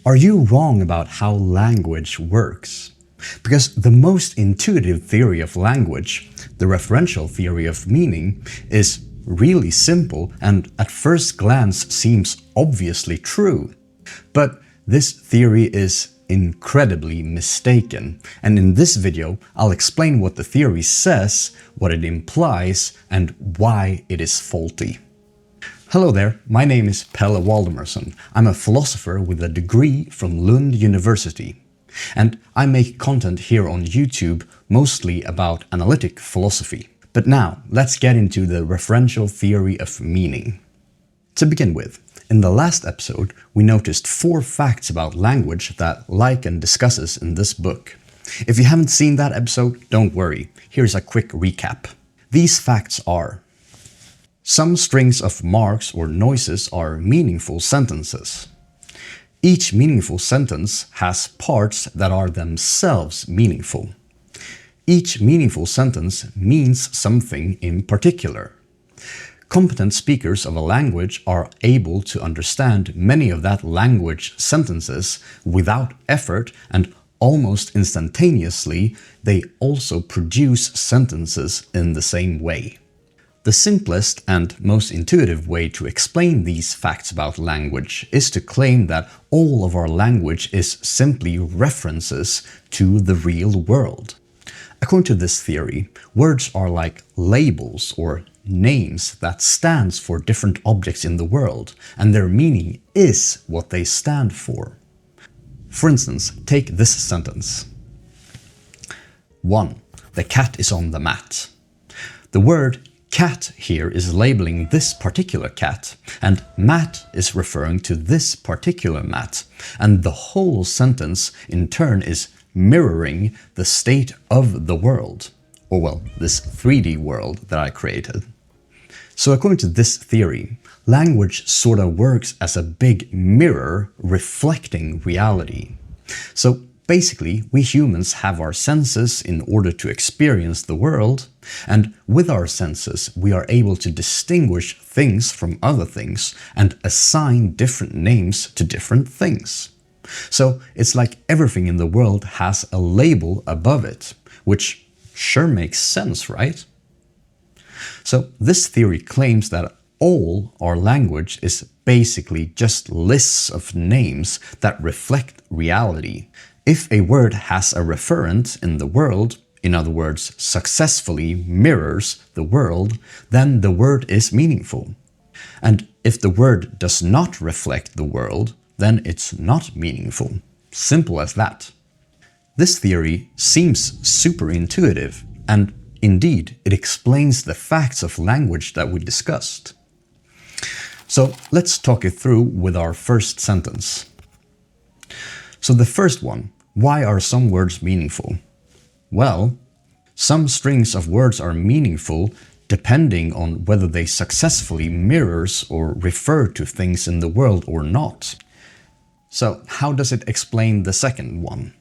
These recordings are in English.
Are you wrong about how language works? Because the most intuitive theory of language, the referential theory of meaning, is really simple and at first glance seems obviously true. But this theory is incredibly mistaken, and in this video I'll explain what the theory says, what it implies, and why it is faulty. Hello there, my name is Pelle W. I'm a philosopher with a degree from Lund University. And I make content here on YouTube mostly about analytic philosophy. But now, let's get into the referential theory of meaning. To begin with, in the last episode, we noticed 4 facts about language that Lycan discusses in this book. If you haven't seen that episode, don't worry, here's a quick recap. These facts are: some strings of marks or noises are meaningful sentences. Each meaningful sentence has parts that are themselves meaningful. Each meaningful sentence means something in particular. Competent speakers of a language are able to understand many of that language sentences without effort, and almost instantaneously they also produce sentences in the same way. The simplest and most intuitive way to explain these facts about language is to claim that all of our language is simply references to the real world. According to this theory, words are like labels or names that stands for different objects in the world, and their meaning is what they stand for. For instance, take this sentence. 1. The cat is on the mat. The word cat here is labeling this particular cat, and mat is referring to this particular mat, and the whole sentence in turn is mirroring the state of the world, or well, this 3D world that I created. So according to this theory, language sort of works as a big mirror reflecting reality. So basically, we humans have our senses in order to experience the world, and with our senses we are able to distinguish things from other things and assign different names to different things. So it's like everything in the world has a label above it, which sure makes sense, right? So this theory claims that all our language is basically just lists of names that reflect reality. If a word has a referent in the world, in other words, successfully mirrors the world, then the word is meaningful. And if the word does not reflect the world, then it's not meaningful. Simple as that. This theory seems super intuitive, and indeed, it explains the facts of language that we discussed. So let's talk it through with our first sentence. So the first one, why are some words meaningful? Well, some strings of words are meaningful depending on whether they successfully mirrors or refer to things in the world or not. So how does it explain the second one?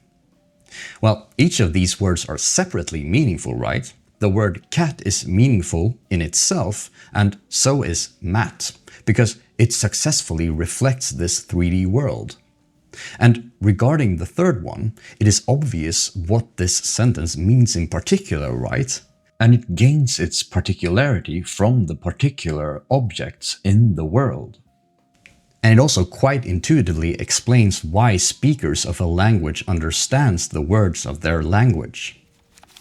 Well, each of these words are separately meaningful, right? The word cat is meaningful in itself, and so is mat, because it successfully reflects this 3D world. And regarding the third one, it is obvious what this sentence means in particular, right? And it gains its particularity from the particular objects in the world. And it also quite intuitively explains why speakers of a language understands the words of their language.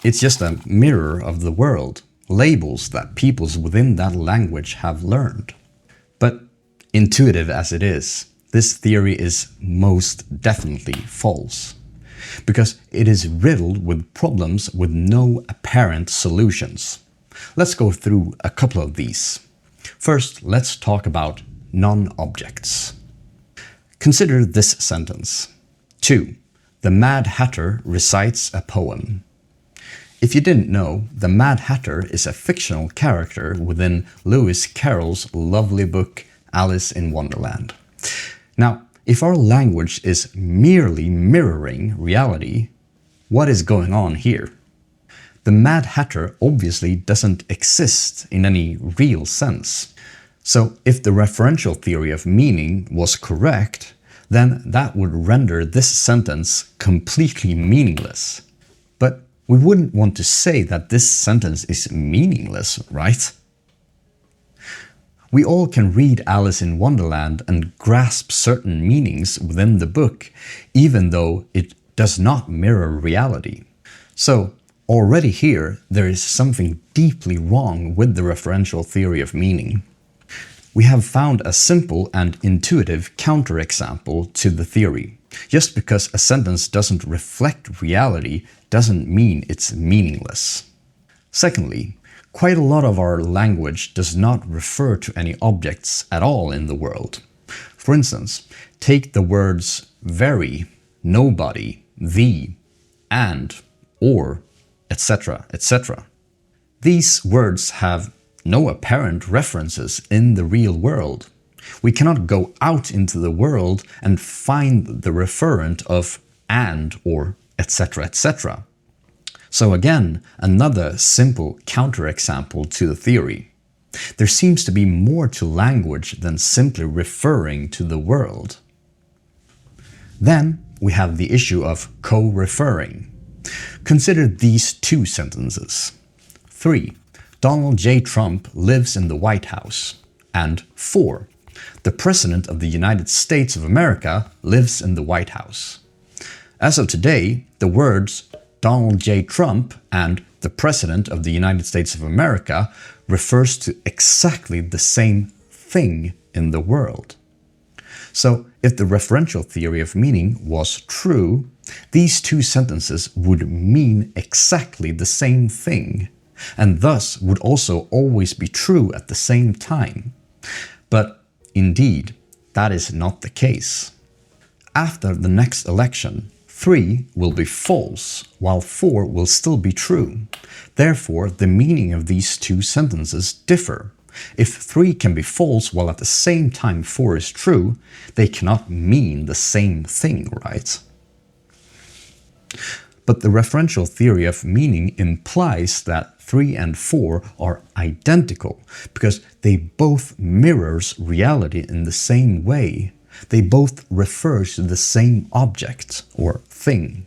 It's just a mirror of the world, labels that peoples within that language have learned. But intuitive as it is, this theory is most definitely false, because it is riddled with problems with no apparent solutions. Let's go through a couple of these. First, let's talk about non-objects. Consider this sentence. 2. The Mad Hatter recites a poem. If you didn't know, the Mad Hatter is a fictional character within Lewis Carroll's lovely book Alice in Wonderland. Now, if our language is merely mirroring reality, what is going on here? The Mad Hatter obviously doesn't exist in any real sense. So if the referential theory of meaning was correct, then that would render this sentence completely meaningless. But we wouldn't want to say that this sentence is meaningless, right? We all can read Alice in Wonderland and grasp certain meanings within the book, even though it does not mirror reality. So, already here, there is something deeply wrong with the referential theory of meaning. We have found a simple and intuitive counterexample to the theory. Just because a sentence doesn't reflect reality doesn't mean it's meaningless. Secondly, quite a lot of our language does not refer to any objects at all in the world. For instance, take the words very, nobody, thee, and, or, etc., etc. These words have no apparent references in the real world. We cannot go out into the world and find the referent of and or etc., etc. So again, another simple counterexample to the theory. There seems to be more to language than simply referring to the world. Then we have the issue of co-referring. Consider these two sentences. 3. Donald J. Trump lives in the White House. And 4. The President of the United States of America lives in the White House. As of today, the words Donald J. Trump and the President of the United States of America refers to exactly the same thing in the world. So, if the referential theory of meaning was true, these two sentences would mean exactly the same thing, and thus would also always be true at the same time. But indeed, that is not the case. After the next election, 3 will be false, while 4 will still be true. Therefore, the meaning of these two sentences differ. If 3 can be false while at the same time 4 is true, they cannot mean the same thing, right? But the referential theory of meaning implies that 3 and 4 are identical because they both mirrors reality in the same way. They both refer to the same object or thing.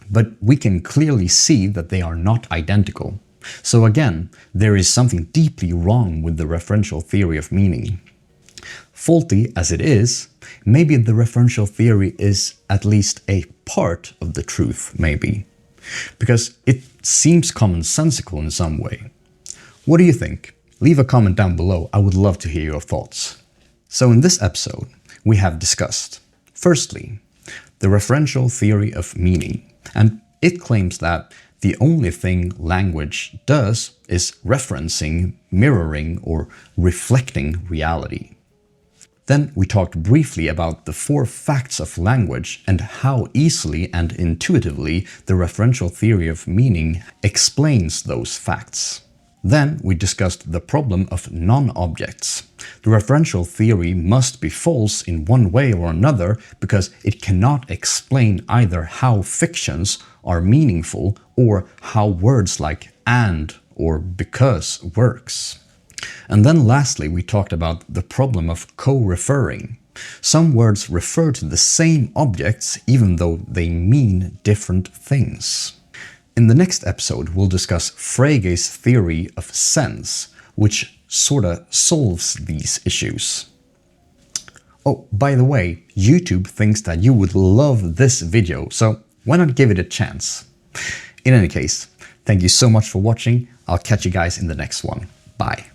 But we can clearly see that they are not identical. So again, there is something deeply wrong with the referential theory of meaning. Faulty as it is, maybe the referential theory is at least a part of the truth, maybe. Because it seems commonsensical in some way. What do you think? Leave a comment down below, I would love to hear your thoughts. So in this episode, we have discussed, firstly, the referential theory of meaning, and it claims that the only thing language does is referencing, mirroring, or reflecting reality. Then we talked briefly about the 4 facts of language and how easily and intuitively the referential theory of meaning explains those facts. Then we discussed the problem of non-objects. The referential theory must be false in one way or another because it cannot explain either how fictions are meaningful or how words like and or because works. And then lastly, we talked about the problem of co-referring. Some words refer to the same objects even though they mean different things. In the next episode, we'll discuss Frege's theory of sense, which sorta solves these issues. Oh, by the way, YouTube thinks that you would love this video, so why not give it a chance? In any case, thank you so much for watching. I'll catch you guys in the next one. Bye.